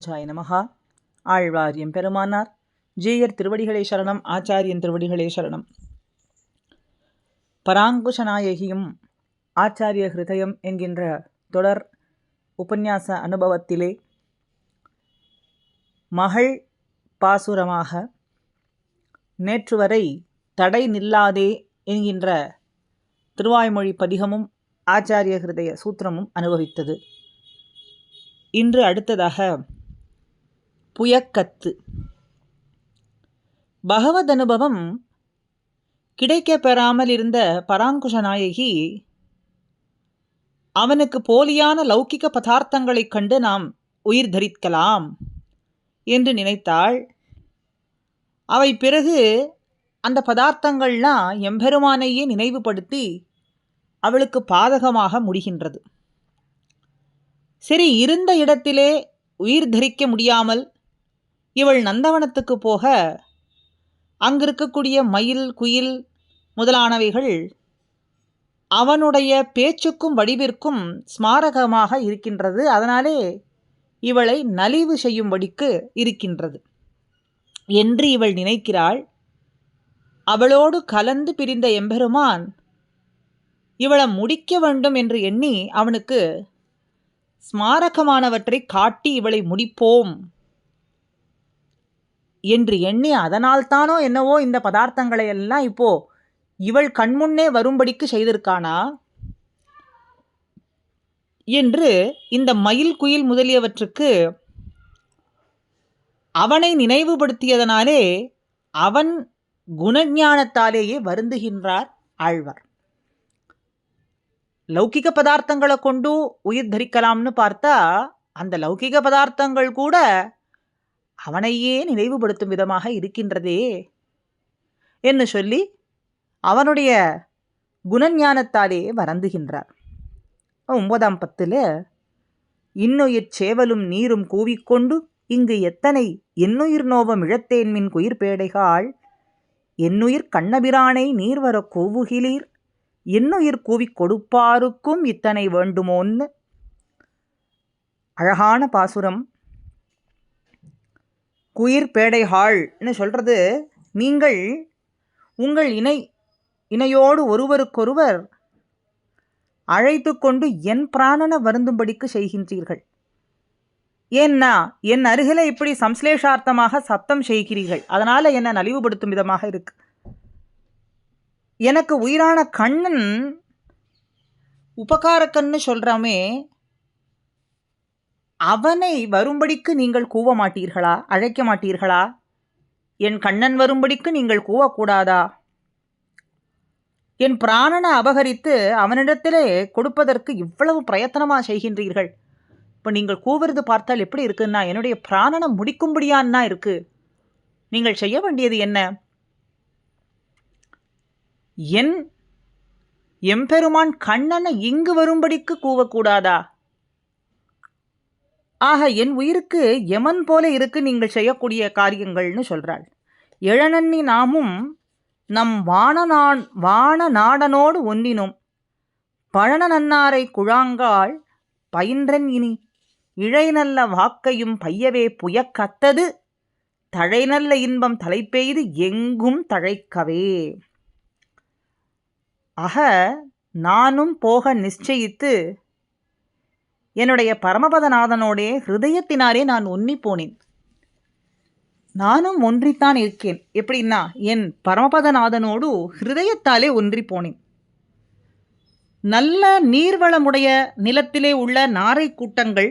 ஜாய நமஹா. ஆழ்வார் எம்பெருமானார் ஜீயர் திருவடிகளே சரணம். ஆச்சாரியன் திருவடிகளே சரணம். பராங்குஷநாயகியும் ஆச்சாரிய ஹிருதயம் என்கின்ற தொடர் உபன்யாச அனுபவத்திலே மகள் பாசுரமாக நேற்று வரை தடை நில்லாதே என்கின்ற திருவாய்மொழி பதிகமும் ஆச்சாரிய ஹிருதய சூத்திரமும் அனுபவித்தது. இன்று அடுத்ததாக புயக்கத்து. பகவத் அனுபவம் கிடைக்க பெறாமல் இருந்த பராங்குஷநாயகி அவனுக்கு போலியான லௌகிக பதார்த்தங்களைக் கண்டு நாம் உயிர் தரிக்கலாம் என்று நினைத்தாள். அவை பிறகு அந்த பதார்த்தங்கள்லாம் எம்பெருமானையே நினைவுபடுத்தி அவளுக்கு பாதகமாக முடிகின்றது. சரி, இருந்த இடத்திலே உயிர் தரிக்க முடியாமல் இவள் நந்தவனத்துக்கு போக அங்கிருக்கக்கூடிய மயில் குயில் முதலானவைகள் அவனுடைய பேச்சுக்கும் வடிவிற்கும் ஸ்மாரகமாக இருக்கின்றது. அதனாலே இவளை நலிவு செய்யும்படிக்கு இருக்கின்றது என்று இவள் நினைக்கிறாள். அவளோடு கலந்து பிரிந்த எம்பெருமான் இவளை முடிக்க வேண்டும் என்று எண்ணி அவனுக்கு ஸ்மாரகமானவற்றை காட்டி இவளை முடிப்போம் என்று எண்ணி, அதனால்தானோ என்னவோ இந்த பதார்த்தங்களை எல்லாம் இப்போ இவள் கண்முன்னே வரும்படிக்கு செய்திருக்கானா என்று இந்த மயில் குயில் முதலியவற்றுக்கு அவனை நினைவுபடுத்தியதனாலே அவன் குணஞானத்தாலேயே வருந்துகின்றார் ஆழ்வார். லௌகிக பதார்த்தங்களை கொண்டு உயிர் தரிக்கலாம்னு பார்த்தா அந்த லௌகிக பதார்த்தங்கள் கூட அவனையே நினைவுபடுத்தும் விதமாக இருக்கின்றதே என்று சொல்லி அவனுடைய குணஞானத்தாலே வருந்துகின்றார். 9ஆம் பத்தில் இன்னுயிர் சேவலும் நீரும் கூவிக்கொண்டு இங்கு எத்தனை என்னுயிர் நோவம் இழத்தேன்மின் குயிர் பேடைகாள் என்னுயிர் கண்ணபிரானை நீர் வர கூவுகிலீர் என்னுயிர் கூவிக் கொடுப்பாருக்கும் இத்தனை வேண்டுமோன்னு அழகான பாசுரம். குயிர் பேடைகாள்னு சொல்கிறது, நீங்கள் உங்கள் இணையோடு ஒருவருக்கொருவர் அழைத்து கொண்டு என் பிராணனை வருந்தும்படிக்கு செய்கின்றீர்கள். ஏன்னா என் அருகில் இப்படி சம்ஸ்லேஷார்த்தமாக சப்தம் செய்கிறீர்கள். அதனால் என்னை நலிவுபடுத்தும் விதமாக இருக்கு. எனக்கு உயிரான கண்ணன் உபகாரக்கன்னு சொல்கிறோமே, அவனை வரும்படிக்கு நீங்கள் கூவ மாட்டீர்களா? அழைக்க மாட்டீர்களா? என் கண்ணன் வரும்படிக்கு நீங்கள் கூவக்கூடாதா? என் பிராணனை அபகரித்து அவனிடத்திலே கொடுப்பதற்கு இவ்வளவு பிரயத்தனமாக செய்கின்றீர்கள். இப்போ நீங்கள் கூவுறது பார்த்தால் எப்படி இருக்குன்னா என்னுடைய பிராணனை முடிக்கும்படியான்னா இருக்கு. நீங்கள் செய்ய வேண்டியது என்ன? என் எம்பெருமான் கண்ணனை இங்கு வரும்படிக்கு கூவக்கூடாதா? ஆக என் உயிருக்கு யமன் போல இருக்கு நீங்கள் செய்யக்கூடிய காரியங்கள்னு சொல்கிறாள். எழநன்னி நாமும் நம் வான நாடனோடு ஒன்றினோம் பழன நன்னாரை குழாங்காள் பயின்றன் இனி இழை நல்ல வாக்கையும் பையவே புயக்கத்தது தழை நல்ல இன்பம் தலைப்பெய்து எங்கும் தழைக்கவே. ஆக நானும் போக நிச்சயித்து என்னுடைய பரமபதநாதனோடே ஹிருதயத்தினாலே நான் ஒன்றி போனேன். நானும் ஒன்றித்தான் இருக்கேன். எப்படின்னா என் பரமபதநாதனோடு ஹிருதயத்தாலே ஒன்றி போனேன். நல்ல நீர்வளமுடைய நிலத்திலே உள்ள நாரை கூட்டங்கள்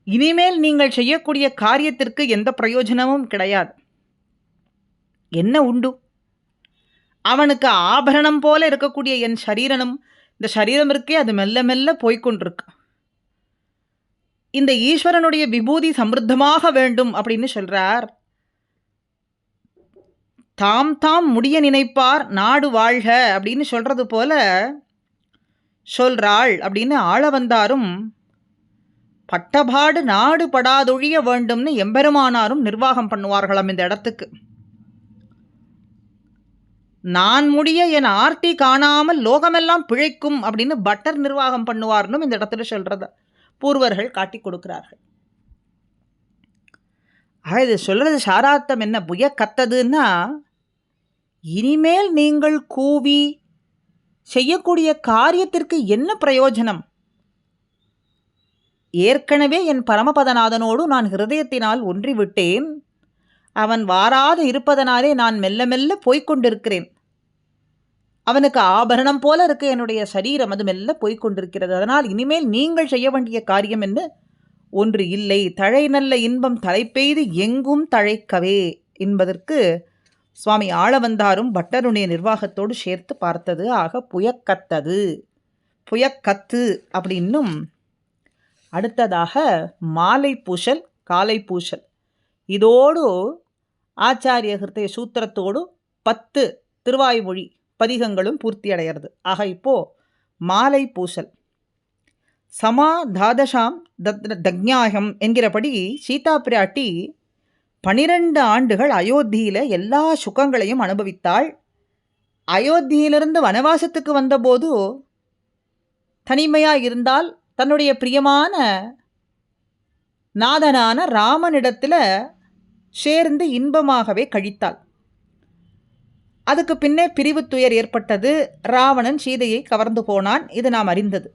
இனிமேல் நீங்கள் செய்யக்கூடிய காரியத்திற்கு எந்த பிரயோஜனமும் கிடையாது. என்ன உண்டு? அவனுக்கு ஆபரணம் போல இருக்கக்கூடிய என் சரீரனும், இந்த சரீரம் இருக்கே அது மெல்ல மெல்ல போய்கொண்டிருக்கு. இந்த ஈஸ்வரனுடைய விபூதி சமிருத்தமாக வேண்டும் அப்படின்னு சொல்றார். தாம் தாம் முடிய நினைப்பார் நாடு வாழ்க அப்படின்னு சொல்றது போல சொல்றாள் அப்படின்னு ஆள வந்தாரும் பட்டபாடு நாடு படாதொழிய வேண்டும்னு எம்பெருமானாரும் நிர்வாகம் பண்ணுவார்களாம் இந்த இடத்துக்கு. நான் முடிய என் ஆர்த்தி காணாமல் லோகமெல்லாம் பிழைக்கும் அப்படின்னு பட்டர் நிர்வாகம் பண்ணுவார்னும் இந்த இடத்துல சொல்றத பூர்வர்கள் காட்டி கொடுக்கிறார்கள். இது சொல்கிறது சாரார்த்தம் என்ன? புய கத்ததுன்னா, இனிமேல் நீங்கள் கூவி செய்யக்கூடிய காரியத்திற்கு என்ன பிரயோஜனம்? ஏற்கனவே என் பரமபதநாதனோடு நான் ஹிருதயத்தினால் ஒன்றிவிட்டேன். அவன் வாராது இருப்பதனாலே நான் மெல்ல மெல்ல போய்கொண்டிருக்கிறேன். அவனுக்கு ஆபரணம் போல இருக்கு என்னுடைய சரீரம், அது மெல்ல போய்கொண்டிருக்கிறது. அதனால் இனிமேல் நீங்கள் செய்ய வேண்டிய காரியம் என்ன ஒன்று இல்லை. தழை நல்ல இன்பம் தலைப்பெய்து எங்கும் தழைக்கவே என்பதற்கு சுவாமி ஆளவந்தாரும் பட்டருடைய நிர்வாகத்தோடு சேர்த்து பார்த்தது. ஆக புயக்கத்தது, புயக்கத்து அப்படின்னும். அடுத்ததாக மாலை பூசல், காலை பூசல். இதோடு ஆச்சாரிய ஹிருதய சூத்திரத்தோடு 10 திருவாய்மொழி பதிகங்களும் பூர்த்தி அடைகிறது. ஆக இப்போ மாலை பூசல். சமா தாதசாம் தக்ஞாயம் என்கிறபடி சீதா பிராட்டி 12 ஆண்டுகள் அயோத்தியில் எல்லா சுகங்களையும் அனுபவித்தாள். அயோத்தியிலிருந்து வனவாசத்துக்கு வந்தபோது தனிமையாக இருந்தால் தன்னுடைய பிரியமான நாதனான ராமனிடத்தில் சேர்ந்து இன்பமாகவே கழித்தாள். அதுக்கு பின்னே பிரிவு துயர் ஏற்பட்டது. ராவணன் சீதையை கவர்ந்து போனான். இது நாம் அறிந்தது.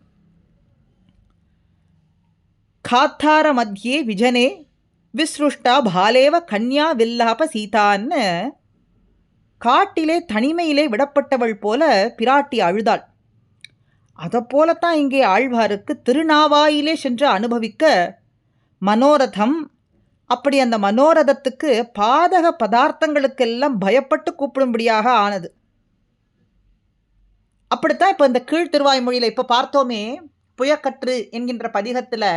காத்தார மத்தியே விஜனே விஸ்ருஷ்டா பாலேவ கன்யா வில்லாப சீதான்னு காட்டிலே தனிமையிலே விடப்பட்டவள் போல பிராட்டி அழுதாள். அதை போலத்தான் இங்கே ஆழ்வாருக்கு திருநாவாயிலே சென்று அனுபவிக்க மனோரதம். அப்படி அந்த மனோரதத்துக்கு பாதக பதார்த்தங்களுக்கெல்லாம் பயப்பட்டு கூப்பிடும்படியாக ஆனது. அப்படித்தான் இப்போ இந்த கீழ் திருவாய்மொழியில் இப்போ பார்த்தோமே, புயக்கற்று என்கின்ற பதிகத்தில்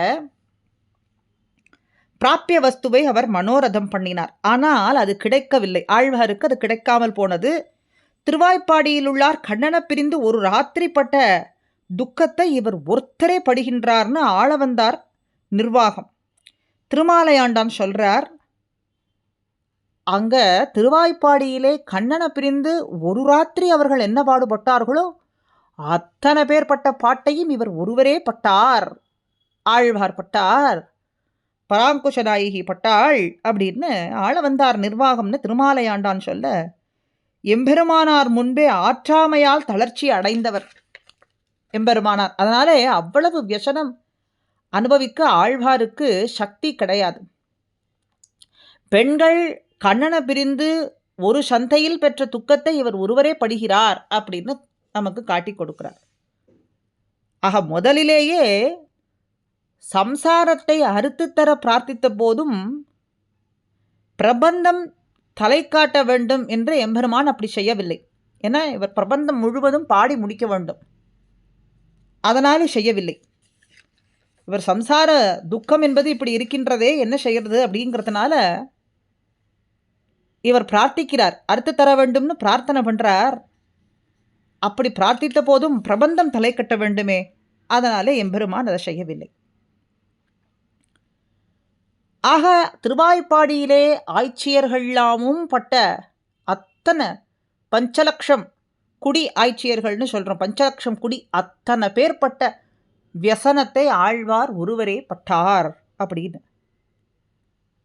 பிராப்பிய வஸ்துவை அவர் மனோரதம் பண்ணினார். ஆனால் அது கிடைக்கவில்லை. ஆழ்வாருக்கு அது கிடைக்காமல் போனது. திருவாய்ப்பாடியில் உள்ளார் கண்ணனை பிரிந்து ஒரு ராத்திரிப்பட்ட துக்கத்தை இவர் ஒருத்தரே படுகின்றார்னு ஆளவந்தார் நிர்வாகம். திருமாலையாண்டான் சொல்றார், அங்க திருவாய்ப்பாடியிலே கண்ணனை பிரிந்து ஒரு ராத்திரி அவர்கள் என்ன பாடுபட்டார்களோ அத்தனை பேர் பட்ட பாட்டையும் இவர் ஒருவரே பட்டார். ஆழ்வார் பட்டார், பராங்குஷநாயகி பட்டாள் அப்படின்னு ஆளவந்தார் நிர்வாகம்னு திருமாலையாண்டான் சொல்ல, எம்பெருமானார் முன்பே ஆற்றாமையால் தளர்ச்சி அடைந்தவர் எம்பெருமானார். அதனாலே அவ்வளவு வியசனம் அனுபவிக்க ஆழ்வாருக்கு சக்தி கிடையாது. பெண்கள் கண்ணனை பிரிந்து ஒரு சந்தையில் பெற்ற துக்கத்தை இவர் ஒருவரே படுகிறார் அப்படின்னு நமக்கு காட்டி கொடுக்கிறார். ஆக முதலிலேயே சம்சாரத்தை அறுத்து தர பிரார்த்தித்த போதும் பிரபந்தம் தலை காட்ட வேண்டும் என்று எம்பெருமான் அப்படி செய்யவில்லை. ஏன்னா இவர் பிரபந்தம் முழுவதும் பாடி முடிக்க வேண்டும், அதனாலே செய்யவில்லை. இவர் சம்சார துக்கம் என்பது இப்படி இருக்கின்றதே, என்ன செய்கிறது அப்படிங்கிறதுனால இவர் பிரார்த்திக்கிறார், அறுத்து தர வேண்டும்னு பிரார்த்தனை பண்ணுறார். அப்படி பிரார்த்தித்த போதும் பிரபந்தம் தலை கட்ட வேண்டுமே, அதனாலே எம்பெருமான் அதை செய்யவில்லை. ஆக திருவாய்ப்பாடியிலே ஆய்ச்சியர்கள்லாமும் பட்ட அத்தனை பஞ்சலட்சம் குடி ஆய்ச்சியர்கள்னு சொல்கிறோம், பஞ்சலட்சம் குடி அத்தனை பேர் பட்ட வியசனத்தை ஆழ்வார் ஒருவரே பட்டார் அப்படின்னு.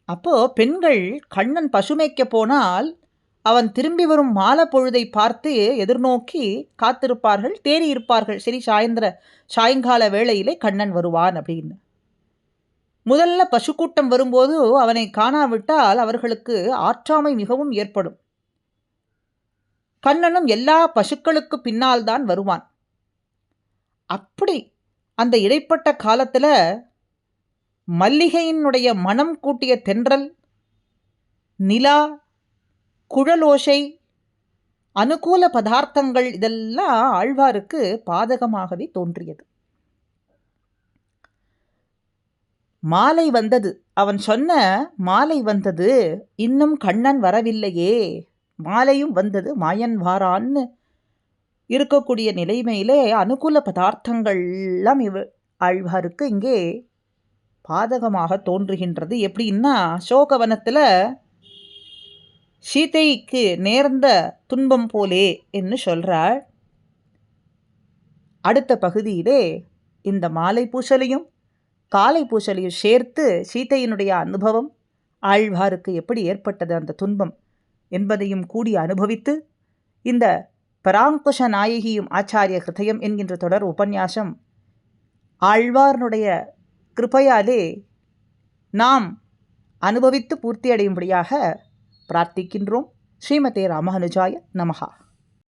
அப்போது பெண்கள் கண்ணன் பசுமைக்க போனால் அவன் திரும்பி வரும் மாலை பொழுதை பார்த்து எதிர்நோக்கி காத்திருப்பார்கள், தேறி இருப்பார்கள். சரி, சாயங்கால வேளையிலே கண்ணன் வருவான் அப்படின்னு. முதல்ல பசுக்கூட்டம் வரும்போது அவனை காணாவிட்டால் அவர்களுக்கு ஆற்றாமை மிகவும் ஏற்படும். கண்ணனும் எல்லா பசுக்களுக்கு பின்னால் தான் வருவான். அப்படி அந்த இடைப்பட்ட காலத்தில் மல்லிகையினுடைய மனம் கூட்டிய தென்றல், நிலா, குழலோசை, அனுகூல பதார்த்தங்கள் இதெல்லாம் ஆழ்வாருக்கு பாதகமாகவே தோன்றியது. மாலை வந்தது, அவன் சொன்ன மாலை வந்தது, இன்னும் கண்ணன் வரவில்லையே, மாலையும் வந்தது, மாயன் வாரான்னு இருக்கக்கூடிய நிலைமையிலே அனுகூல பதார்த்தங்கள்லாம் ஆழ்வாருக்கு இங்கே பாதகமாக தோன்றுகின்றது. எப்படின்னா, சோகவனத்தில் சீதைக்கு நேர்ந்த துன்பம் போலே என்று சொல்கிறாள். அடுத்த பகுதியிலே இந்த மாலை பூசலையும் காலை பூசலையும் சேர்த்து சீதையினுடைய அனுபவம், ஆழ்வாருக்கு எப்படி ஏற்பட்டது அந்த துன்பம் என்பதையும் கூடி அனுபவித்து இந்த பராங்குஷ நாயகியும் ஆச்சாரிய ஹிருதயம் என்கின்ற தொடர் உபன்யாசம் ஆழ்வார்னுடைய கிருபையாலே நாம் அனுபவித்து பூர்த்தியடையும்படியாக பிரார்த்திக்கின்றோம். ஸ்ரீமதே ராமானுஜாய நமஹா.